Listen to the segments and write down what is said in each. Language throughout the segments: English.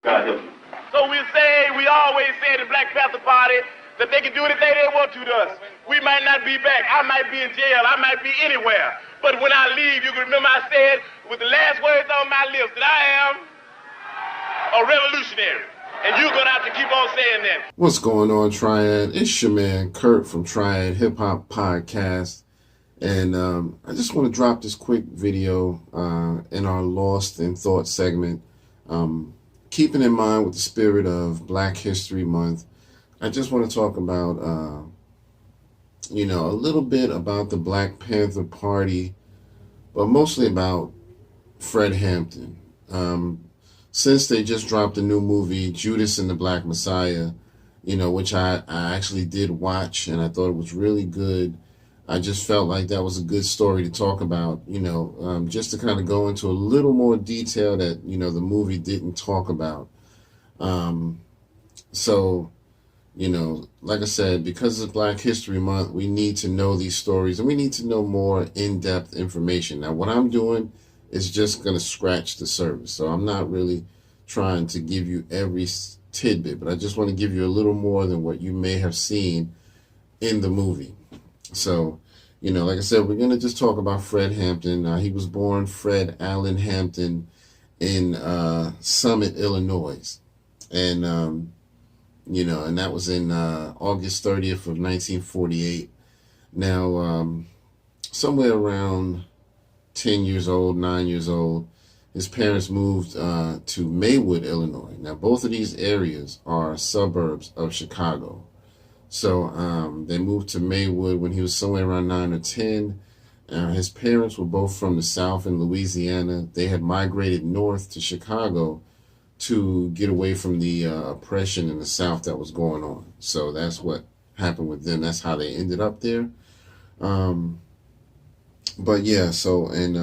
God help you. So we always say in the Black Panther Party that they can do anything they want to us. We might not be back. I might be in jail. I might be anywhere. But when I leave, you can remember I said with the last words on my lips that I am a revolutionary. And you're going to have to keep on saying that. What's going on, Triad? It's your man, Kurt from Triad Hip Hop Podcast. And I just want to drop this quick video in our Lost in Thought segment. Keeping in mind with the spirit of Black History Month, I just want to talk about, a little bit about the Black Panther Party, but mostly about Fred Hampton. Since they just dropped a new movie, Judas and the Black Messiah, which I actually did watch, and I thought it was really good. I just felt like that was a good story to talk about, just to kind of go into a little more detail that, the movie didn't talk about. So, like I said, because it's Black History Month, we need to know these stories and we need to know more in-depth information. Now, what I'm doing is just going to scratch the surface. So I'm not really trying to give you every tidbit, but I just want to give you a little more than what you may have seen in the movie. So, like I said, we're going to just talk about Fred Hampton. He was born Fred Allen Hampton in Summit, Illinois. And, and that was in August 30th of 1948. Now, somewhere around 10 years old, 9 years old, his parents moved to Maywood, Illinois. Now, both of these areas are suburbs of Chicago. So they moved to Maywood when he was somewhere around 9 or 10. His parents were both from the South in Louisiana. They had migrated north to Chicago to get away from the oppression in the South that was going on. So that's what happened with them. That's how they ended up there. But yeah, so, and,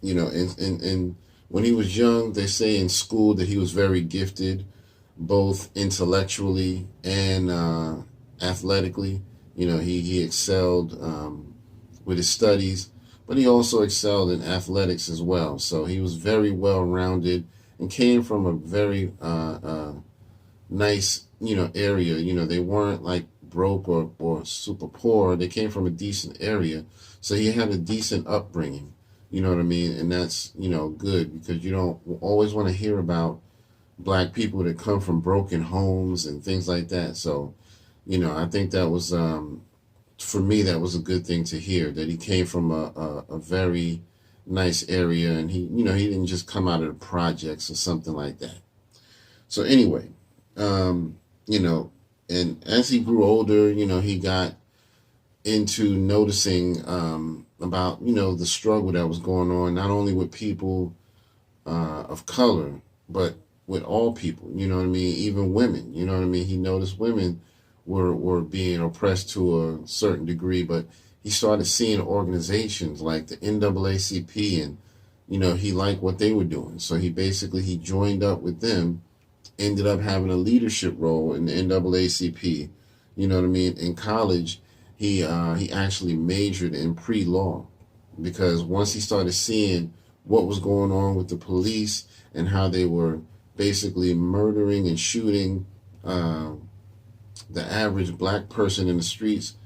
and when he was young, they say in school that he was very gifted, both intellectually and athletically. He excelled with his studies, but he also excelled in athletics as well. So he was very well-rounded and came from a very nice, area. They weren't like broke or super poor. They came from a decent area. So he had a decent upbringing, you know what I mean? And that's, good, because you don't always want to hear about Black people that come from broken homes and things like that. So, I think that was, for me, that was a good thing to hear, that he came from a very nice area, and he didn't just come out of the projects or something like that. So anyway, and as he grew older, he got into noticing about, the struggle that was going on, not only with people of color, but with all people, even women, He noticed women were being oppressed to a certain degree, but he started seeing organizations like the NAACP, and, he liked what they were doing. So he joined up with them, ended up having a leadership role in the NAACP, In college, he actually majored in pre-law, because once he started seeing what was going on with the police and how they were basically murdering and shooting the average Black person in the streets,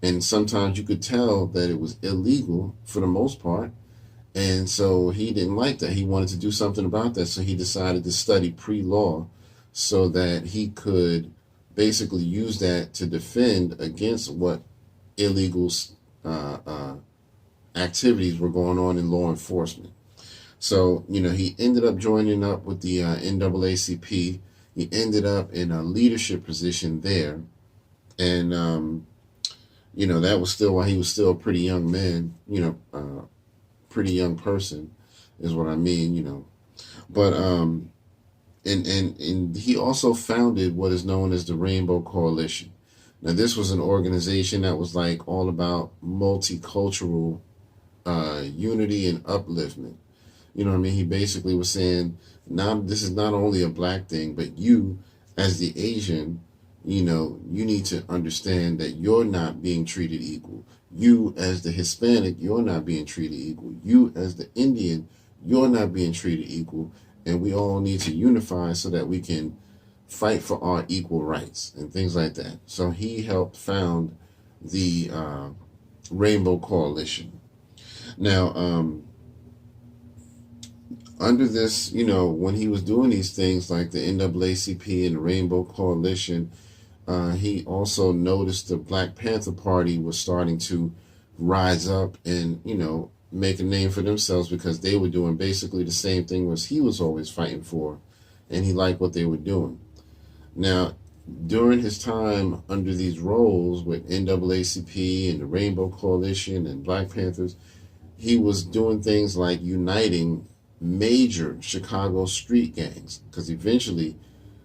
and sometimes you could tell that it was illegal for the most part, and so he didn't like that. He wanted to do something about that, so he decided to study pre-law so that he could basically use that to defend against what illegal activities were going on in law enforcement. So, he ended up joining up with the NAACP. He ended up in a leadership position there. And, that was still while he was still a pretty young man, pretty young person is what I mean, But, and he also founded what is known as the Rainbow Coalition. Now, this was an organization that was like all about multicultural unity and upliftment. He basically was saying, now this is not only a Black thing, but you as the Asian, you need to understand that you're not being treated equal. You as the Hispanic, you're not being treated equal. You as the Indian, you're not being treated equal. and we all need to unify so that we can fight for our equal rights and things like that. So he helped found the Rainbow Coalition. Now, under this, when he was doing these things like the NAACP and the Rainbow Coalition, he also noticed the Black Panther Party was starting to rise up and, make a name for themselves because they were doing basically the same thing as he was always fighting for, and he liked what they were doing. Now, during his time under these roles with NAACP and the Rainbow Coalition and Black Panthers, he was doing things like uniting major Chicago street gangs, because eventually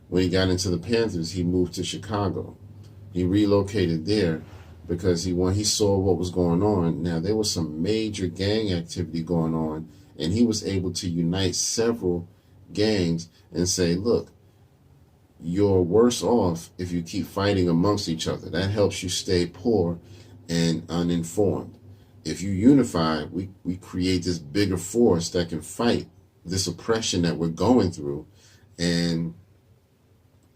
when he got into the Panthers, he moved to Chicago. He relocated there because he saw what was going on. Now, there was some major gang activity going on, and he was able to unite several gangs and say, look, you're worse off if you keep fighting amongst each other. That helps you stay poor and uninformed. If you unify, we create this bigger force that can fight this oppression that we're going through, and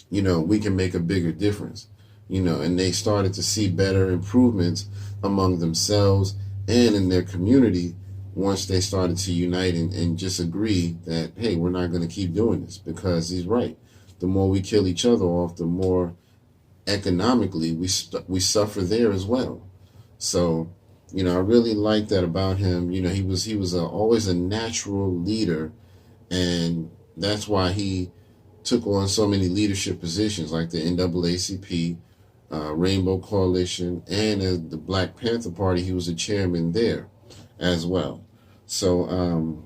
we can make a bigger difference. And they started to see better improvements among themselves and in their community once they started to unite and just agree that, hey, we're not going to keep doing this, because he's right. The more we kill each other off, the more economically we suffer there as well. So, I really like that about him. He was always a natural leader, and that's why he took on so many leadership positions like the NAACP, Rainbow Coalition, and as the Black Panther Party, he was a chairman there as well. So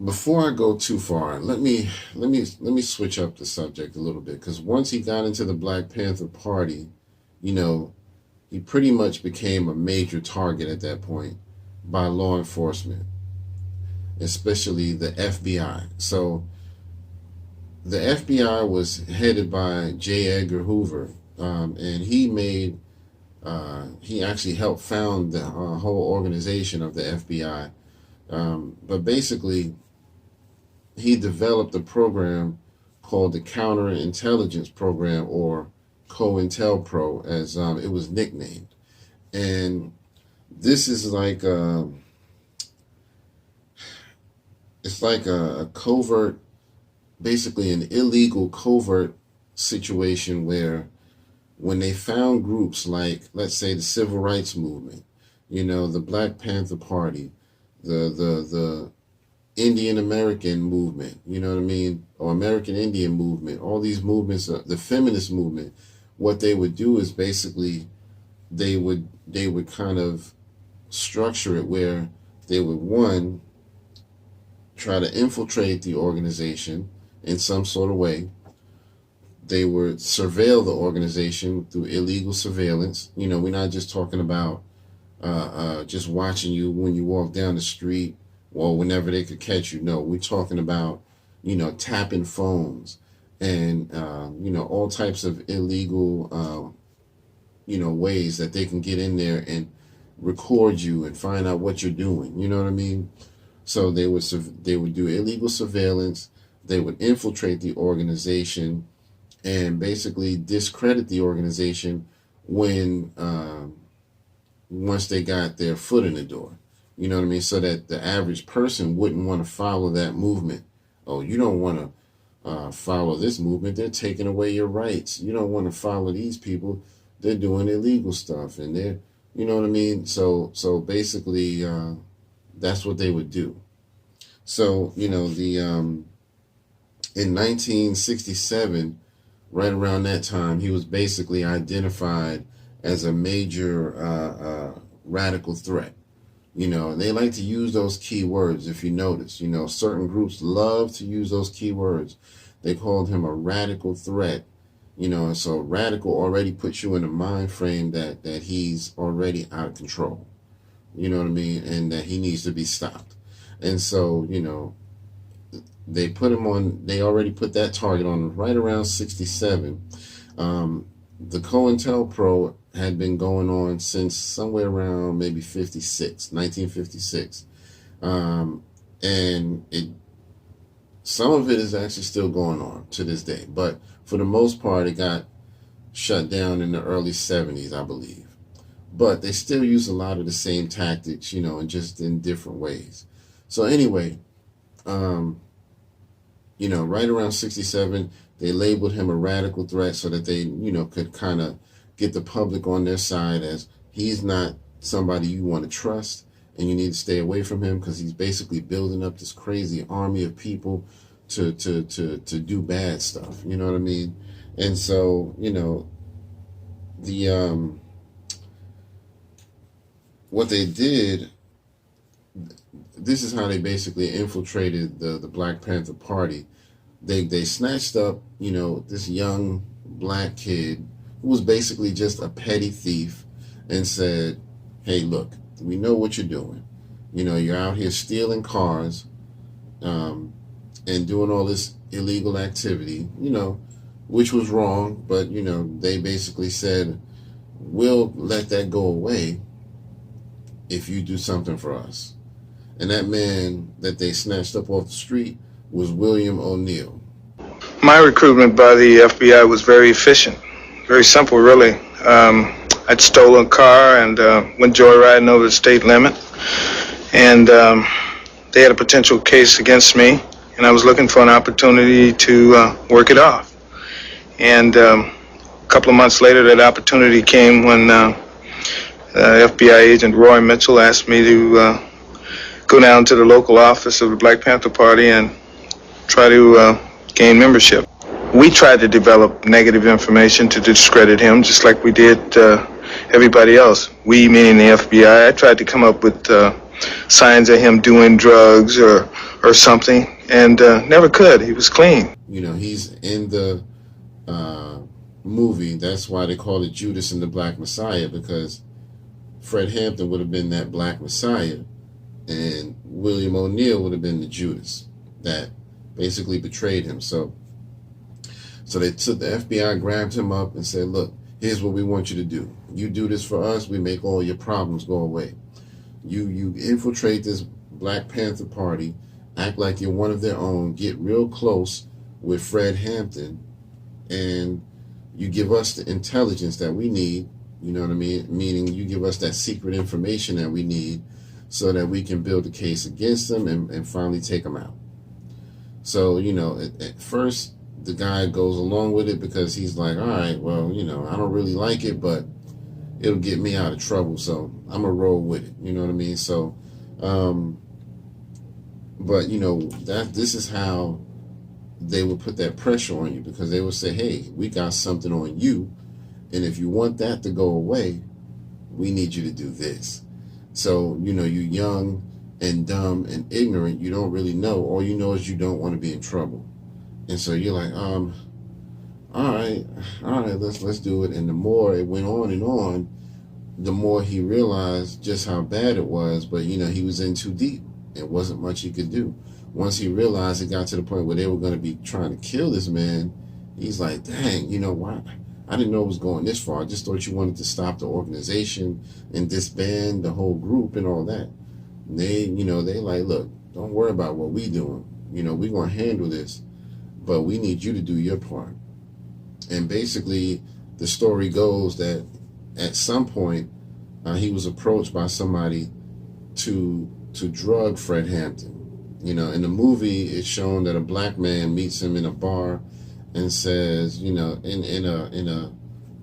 before I go too far, let me switch up the subject a little bit, because once he got into the Black Panther Party, he pretty much became a major target at that point by law enforcement, especially the FBI. So the FBI was headed by J. Edgar Hoover, and he actually helped found the whole organization of the FBI. But basically, he developed a program called the Counterintelligence Program, or COINTELPRO, as it was nicknamed. And this is like it's like a covert, basically an illegal covert situation where when they found groups like, let's say, the Civil Rights Movement, the Black Panther Party, the Indian American movement, or American Indian movement, all these movements, the feminist movement, what they would do is basically they would kind of structure it where they would, one, try to infiltrate the organization in some sort of way. They would surveil the organization through illegal surveillance. We're not just talking about just watching you when you walk down the street or whenever they could catch you. No, we're talking about, tapping phones and, all types of illegal, ways that they can get in there and record you and find out what you're doing. You know what I mean? So they would do illegal surveillance. They would infiltrate the organization and basically discredit the organization when once they got their foot in the door. You know what I mean? So that the average person wouldn't want to follow that movement. Oh, you don't want to follow this movement. They're taking away your rights. You don't want to follow these people. They're doing illegal stuff, and they're, you know what I mean? So basically, that's what they would do. So, in 1967, right around that time, he was basically identified as a major radical threat. And they like to use those key words, if you notice. Certain groups love to use those key words. They called him a radical threat. So radical already puts you in a mind frame that he's already out of control. You know what I mean? And that he needs to be stopped. And so, they already put that target on right around 67. The COINTELPRO had been going on since somewhere around maybe 1956. um, and some of it is actually still going on to this day. But for the most part, it got shut down in the early 70s, I believe. But they still use a lot of the same tactics, and just in different ways. So anyway, um, right around 67, they labeled him a radical threat so that they, could kind of get the public on their side as he's not somebody you want to trust and you need to stay away from him because he's basically building up this crazy army of people to do bad stuff. You know what I mean? And so, the what they did, this is how they basically infiltrated the Black Panther Party. They snatched up, this young black kid who was basically just a petty thief and said, hey, look, we know what you're doing. You're out here stealing cars, and doing all this illegal activity, which was wrong, but, they basically said, we'll let that go away if you do something for us. And that man that they snatched up off the street was William O'Neill. My recruitment by the FBI was very efficient, very simple, really. I'd stolen a car and went joyriding over the state limit, and they had a potential case against me, and I was looking for an opportunity to work it off. And a couple of months later, that opportunity came when FBI agent Roy Mitchell asked me to go down to the local office of the Black Panther Party and try to gain membership. We tried to develop negative information to discredit him, just like we did everybody else. We, meaning the FBI, I tried to come up with signs of him doing drugs or something, and never could. He was clean. He's in the movie. That's why they call it Judas and the Black Messiah, because Fred Hampton would have been that Black Messiah, and William O'Neill would have been the Judas that basically betrayed him. So they took the FBI, grabbed him up, and said, look, here's what we want you to do. You do this for us, we make all your problems go away. You infiltrate this Black Panther Party, act like you're one of their own, get real close with Fred Hampton, and you give us the intelligence that we need, you know what I mean? Meaning you give us that secret information that we need so that we can build a case against them and finally take them out. So, at first, the guy goes along with it because he's like, all right, well, I don't really like it, but it'll get me out of trouble, so I'm going to roll with it. You know what I mean? So, but, this is how they would put that pressure on you, because they would say, hey, we got something on you, and if you want that to go away, we need you to do this. So, you're young and dumb and ignorant. You don't really know. All you know is you don't want to be in trouble. And so you're like, all right, let's do it. And the more it went on and on, the more he realized just how bad it was. But, he was in too deep. It wasn't much he could do. Once he realized it got to the point where they were going to be trying to kill this man, he's like, dang, why? I didn't know it was going this far. I just thought you wanted to stop the organization and disband the whole group and all that. And they like, look, don't worry about what we doing. We're going to handle this, but we need you to do your part. And basically, the story goes that at some point, he was approached by somebody to drug Fred Hampton. In the movie, it's shown that a black man meets him in a bar and says, in a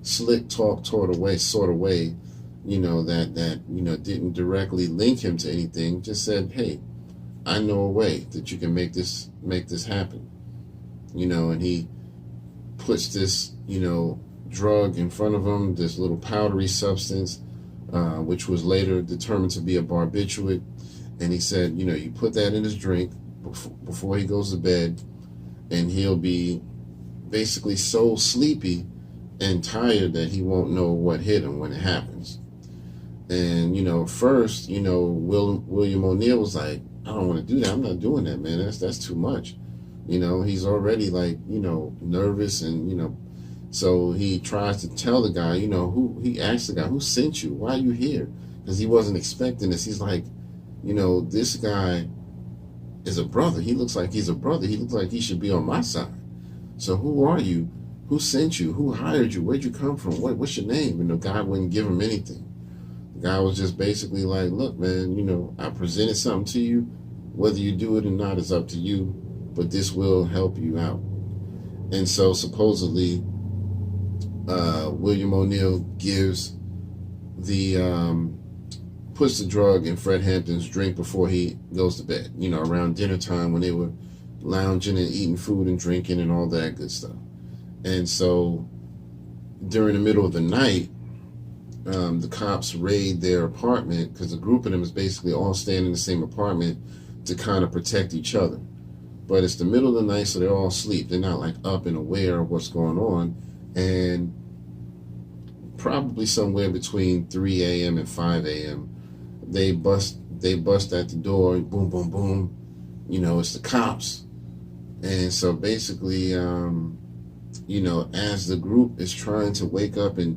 slick talk sort of way, that didn't directly link him to anything, just said, hey, I know a way that you can make this happen. And he puts this, drug in front of him, this little powdery substance, which was later determined to be a barbiturate. And he said, you put that in his drink before he goes to bed, and he'll be basically so sleepy and tired that he won't know what hit him when it happens. And, first, William O'Neill was like, I don't want to do that. I'm not doing that, man. That's too much. He's already like, nervous and, so he tries to tell the guy, he asked the guy, who sent you? Why are you here? Because he wasn't expecting this. He's like, this guy is a brother. He looks like he's a brother. He looks like he should be on my side. So who are you? Who sent you? Who hired you? Where'd you come from? What's your name? And the guy wouldn't give him anything. The guy was just basically like, look, man, I presented something to you. Whether you do it or not is up to you, but this will help you out. And so supposedly, William O'Neill puts the drug in Fred Hampton's drink before he goes to bed, around dinner time when they were lounging and eating food and drinking and all that good stuff. And so during the middle of the night, the cops raid their apartment because a group of them is basically all staying in the same apartment to kind of protect each other. But it's the middle of the night, so they're all asleep. They're not like up and aware of what's going on. And probably somewhere between 3 a.m. and 5 a.m., they bust at the door, boom, boom, boom. It's the cops. And so basically, as the group is trying to wake up and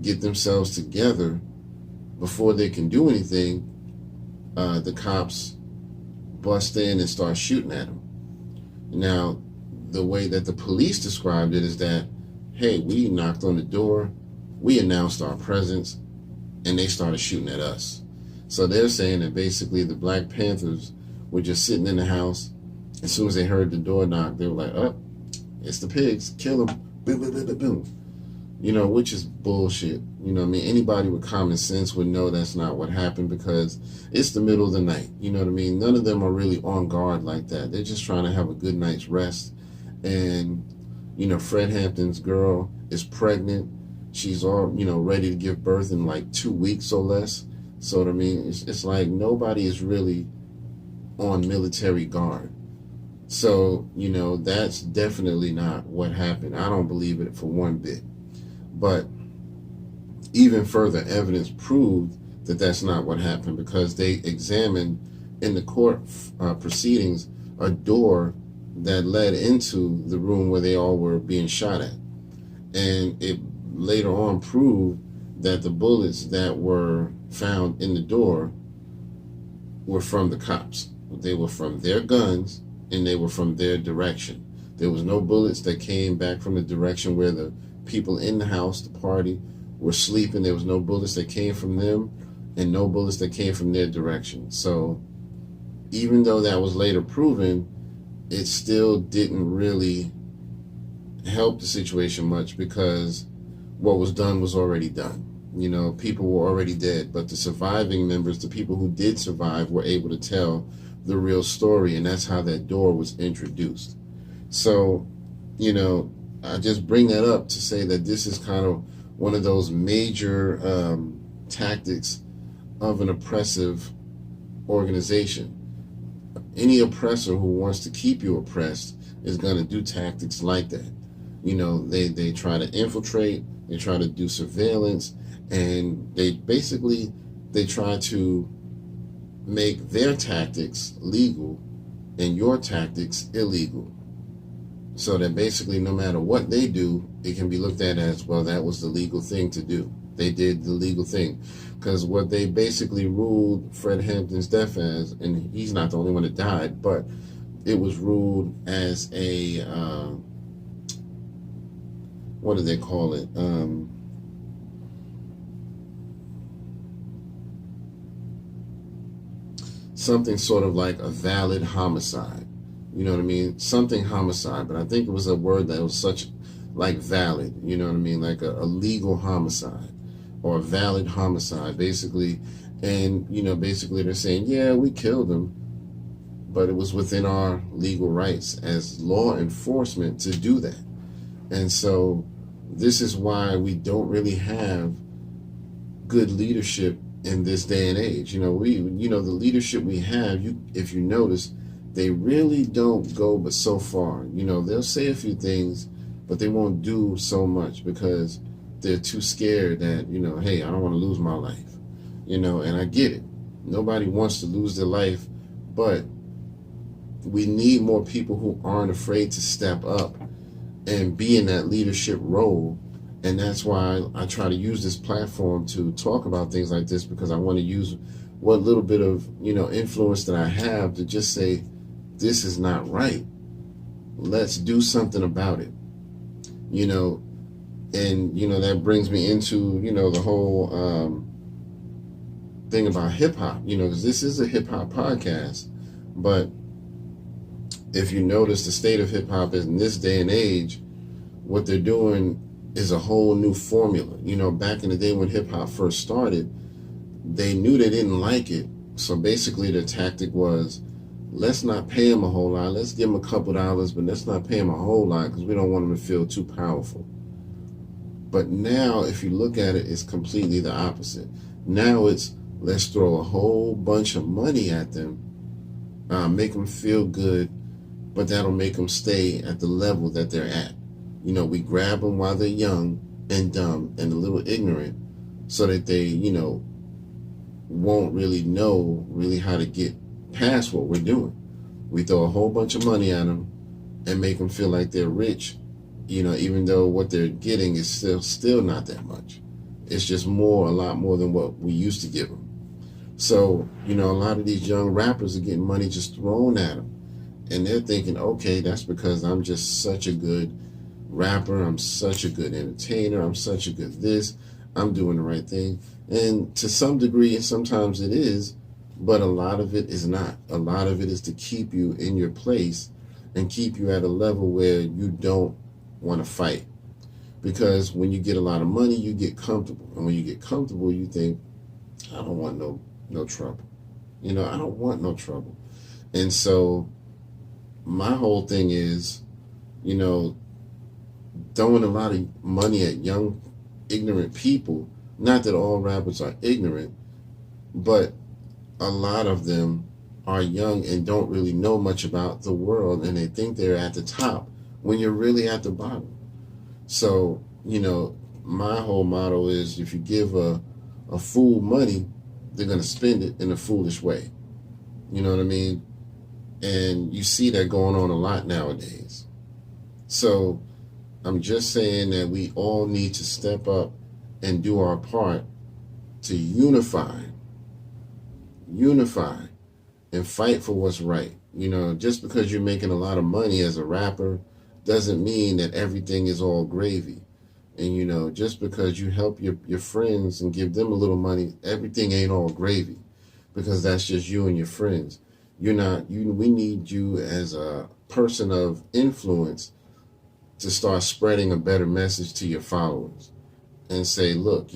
get themselves together before they can do anything, the cops bust in and start shooting at them. Now, the way that the police described it is that, hey, we knocked on the door, we announced our presence, and they started shooting at us. So they're saying that basically the Black Panthers were just sitting in the house. As soon as they heard the door knock, they were like, oh, it's the pigs, kill them, boom, boom, boom, boom, boom. Which is bullshit. Anybody with common sense would know that's not what happened because it's the middle of the night. None of them are really on guard like that. They're just trying to have a good night's rest. And, Fred Hampton's girl is pregnant. She's all, ready to give birth in like 2 weeks or less. So, it's like nobody is really on military guard. So, that's definitely not what happened. I don't believe it for one bit. But even further evidence proved that that's not what happened because they examined in the court proceedings a door that led into the room where they all were being shot at. And it later on proved that the bullets that were found in the door were from the cops. They were from their guns and they were from their direction. There was no bullets that came back from the direction where the people in the house, the party, were sleeping. There was no bullets that came from them and no bullets that came from their direction. So even though that was later proven, it still didn't really help the situation much because what was done was already done. People were already dead, but the surviving members, the people who did survive, were able to tell the real story, and that's how that door was introduced. So, I just bring that up to say that this is kind of one of those major tactics of an oppressive organization. Any oppressor who wants to keep you oppressed is going to do tactics like that. They try to infiltrate, they try to do surveillance, and they try to make their tactics legal and your tactics illegal. So that basically no matter what they do, it can be looked at as, well, that was the legal thing to do. They did the legal thing. Because what they basically ruled Fred Hampton's death as, and he's not the only one that died, but it was ruled as a, what do they call it? Something sort of like a valid homicide. You know what I mean? Something homicide, but I think it was a word that was such like valid, you know what I mean? Like a legal homicide or a valid homicide, basically. And, basically they're saying, yeah, we killed him, but it was within our legal rights as law enforcement to do that. And so this is why we don't really have good leadership in this day and age. The leadership we have, if you notice, they really don't go but so far. They'll say a few things, but they won't do so much because they're too scared that, hey, I don't want to lose my life. And I get it. Nobody wants to lose their life, but we need more people who aren't afraid to step up and be in that leadership role And that's why I try to use this platform to talk about things like this, because I want to use what little bit of, influence that I have to just say, this is not right. Let's do something about it. You know, and that brings me into the whole thing about hip hop. Because this is a hip hop podcast, but if you notice the state of hip hop in this day and age, what they're doing is a whole new formula. Back in the day when hip hop first started, they knew they didn't like it. So basically the tactic was, let's not pay them a whole lot. Let's give them a couple dollars, but let's not pay them a whole lot because we don't want them to feel too powerful. But now, if you look at it, it's completely the opposite. Now it's, let's throw a whole bunch of money at them, make them feel good, but that'll make them stay at the level that they're at. We grab them while they're young and dumb and a little ignorant, so that they, won't really know how to get past what we're doing. We throw a whole bunch of money at them and make them feel like they're rich, even though what they're getting is still not that much. It's just a lot more than what we used to give them. So, a lot of these young rappers are getting money just thrown at them. And they're thinking, okay, that's because I'm just such a good rapper. I'm such a good entertainer. I'm such a good this. I'm doing the right thing. And to some degree, sometimes it is, but a lot of it is not. A lot of it is to keep you in your place and keep you at a level where you don't want to fight. Because when you get a lot of money, you get comfortable. And when you get comfortable, you think, I don't want no trouble. I don't want no trouble. And so my whole thing is, throwing a lot of money at young, ignorant people. Not that all rappers are ignorant, but a lot of them are young and don't really know much about the world, and they think they're at the top when you're really at the bottom. So, my whole motto is, if you give a fool money, they're going to spend it in a foolish way. You know what I mean? And you see that going on a lot nowadays. So I'm just saying that we all need to step up and do our part to unify and fight for what's right. Just because you're making a lot of money as a rapper doesn't mean that everything is all gravy. And, just because you help your friends and give them a little money, everything ain't all gravy, because that's just you and your friends. We need you as a person of influence to start spreading a better message to your followers and say, look,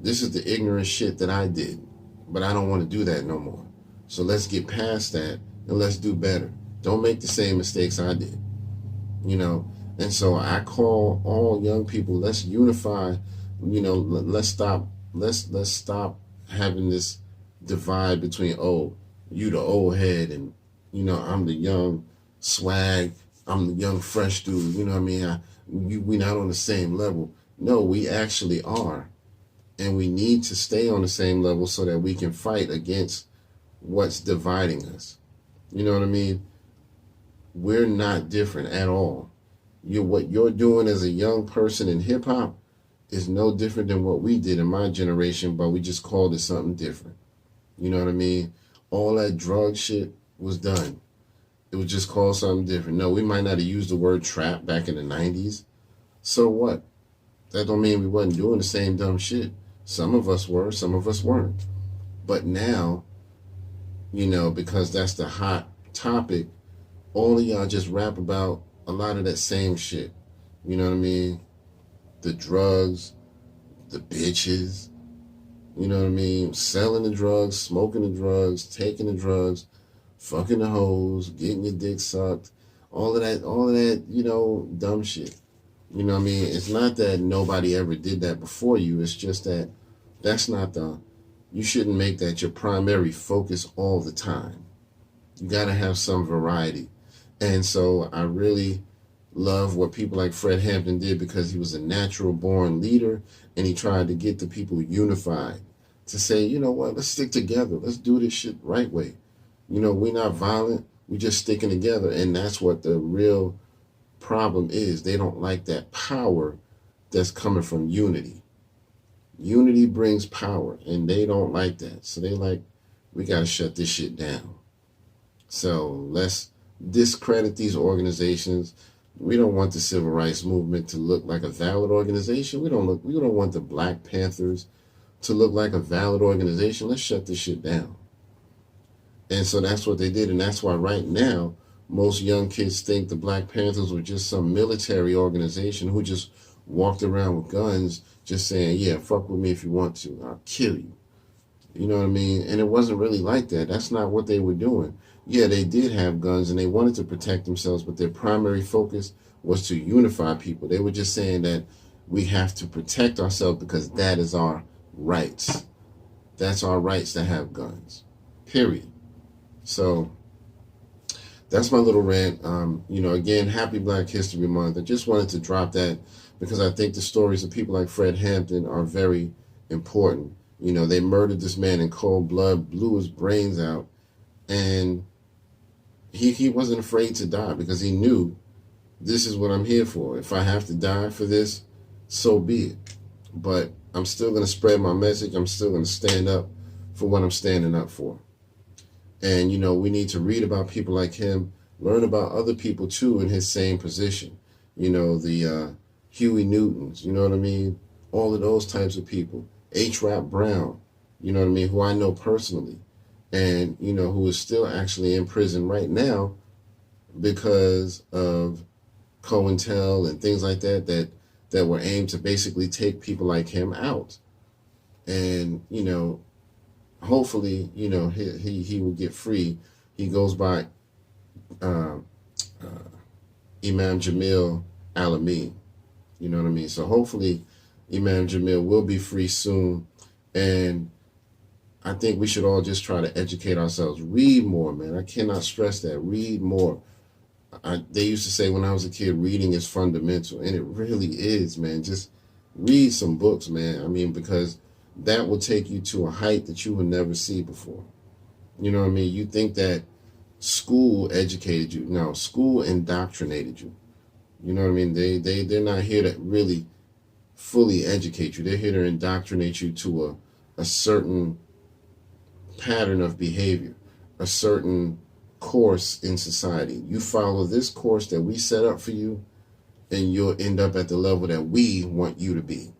this is the ignorant shit that I did, but I don't want to do that no more. So let's get past that and let's do better. Don't make the same mistakes I did, And so I call all young people, let's unify, let's stop having this divide between, oh, you the old head and, I'm the young swag, I'm the young fresh dude, we not on the same level. No, we actually are. And we need to stay on the same level so that we can fight against what's dividing us. You know what I mean? We're not different at all. What you're doing as a young person in hip hop is no different than what we did in my generation, but we just called it something different. You know what I mean? All that drug shit was done. It was just called something different. No, we might not have used the word trap back in the 90s. So what? That don't mean we wasn't doing the same dumb shit. Some of us were, some of us weren't. But now, because that's the hot topic, all of y'all just rap about a lot of that same shit. You know what I mean? The drugs, the bitches, selling the drugs, smoking the drugs, taking the drugs, fucking the hoes, getting your dick sucked, all of that, dumb shit. You know what I mean? It's not that nobody ever did that before you. It's just that you shouldn't make that your primary focus all the time. You got to have some variety. And so I really love what people like Fred Hampton did, because he was a natural born leader and he tried to get the people unified to say, you know what, let's stick together. Let's do this shit right way. We're not violent. We're just sticking together. And that's what the real problem is. They don't like that power that's coming from unity. Unity brings power, and they don't like that. So they like, we got to shut this shit down. So let's discredit these organizations. We don't want the civil rights movement to look like a valid organization. We don't want the Black Panthers to look like a valid organization. Let's shut this shit down. And so that's what they did. And that's why right now, most young kids think the Black Panthers were just some military organization who just walked around with guns just saying, yeah, fuck with me if you want to. I'll kill you. You know what I mean? And it wasn't really like that. That's not what they were doing. Yeah, they did have guns and they wanted to protect themselves, but their primary focus was to unify people. They were just saying that we have to protect ourselves because that is our rights. That's our rights to have guns. Period. So that's my little rant. Again, happy Black History Month. I just wanted to drop that because I think the stories of people like Fred Hampton are very important. They murdered this man in cold blood, blew his brains out, and he wasn't afraid to die because he knew this is what I'm here for. If I have to die for this, so be it. But I'm still going to spread my message. I'm still going to stand up for what I'm standing up for. And, we need to read about people like him, learn about other people, too, in his same position. The Huey Newtons, you know what I mean? All of those types of people. H. Rap Brown, you know what I mean, who I know personally. And, who is still actually in prison right now because of COINTEL and things like that were aimed to basically take people like him out. And, hopefully, he will get free. He goes by Imam Jamil Al-Amin. You know what I mean? So hopefully Imam Jamil will be free soon. And I think we should all just try to educate ourselves. Read more, man. I cannot stress that. Read more. They used to say when I was a kid, reading is fundamental. And it really is, man. Just read some books, man. I mean, because that will take you to a height that you will never see before. You know what I mean? You think that school educated you. No, school indoctrinated you. You know what I mean? They're not here to really fully educate you. They're here to indoctrinate you to a certain pattern of behavior, a certain course in society. You follow this course that we set up for you, and you'll end up at the level that we want you to be.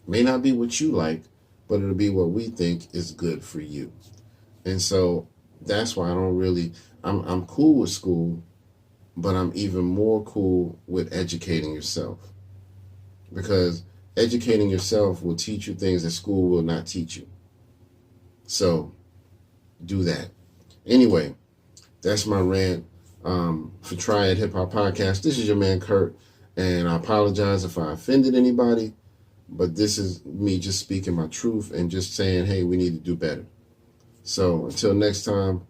May not be what you like, but it'll be what we think is good for you. And so that's why I'm cool with school, but I'm even more cool with educating yourself. Because educating yourself will teach you things that school will not teach you. So do that. Anyway, that's my rant for Triad Hip Hop Podcast. This is your man Kurt, and I apologize if I offended anybody, but this is me just speaking my truth and just saying, hey, we need to do better. So until next time,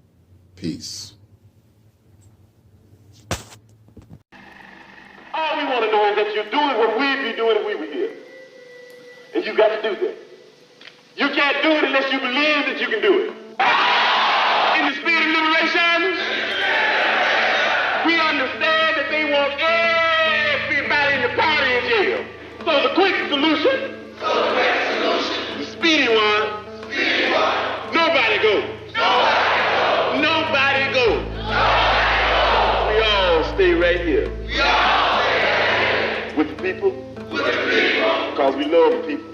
peace. All we want to know is that you're doing what we'd be doing if we were here. And you got to do that. You can't do it unless you believe that you can do it. In the spirit of liberation, we understand that they want everybody in the party in jail. So the quick solution, the speedy one, nobody goes. Nobody goes. We all stay right here. With the people. Because we love the people.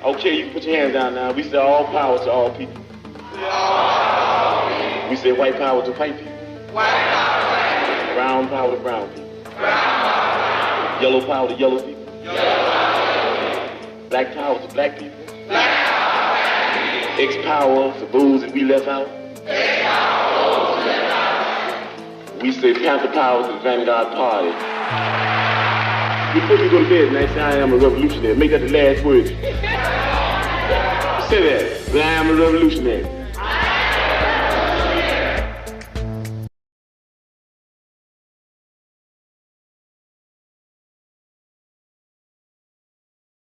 Okay, you can put your hands down now. We say all power to all people. We say white power to white people. Brown power to brown people. Yellow power to yellow people. Black power to black people. X power to those that we left out. We say Panther power to the Vanguard Party. Before you go to bed tonight, say I am a revolutionary. Make that the last word. Say that. I am a revolutionary.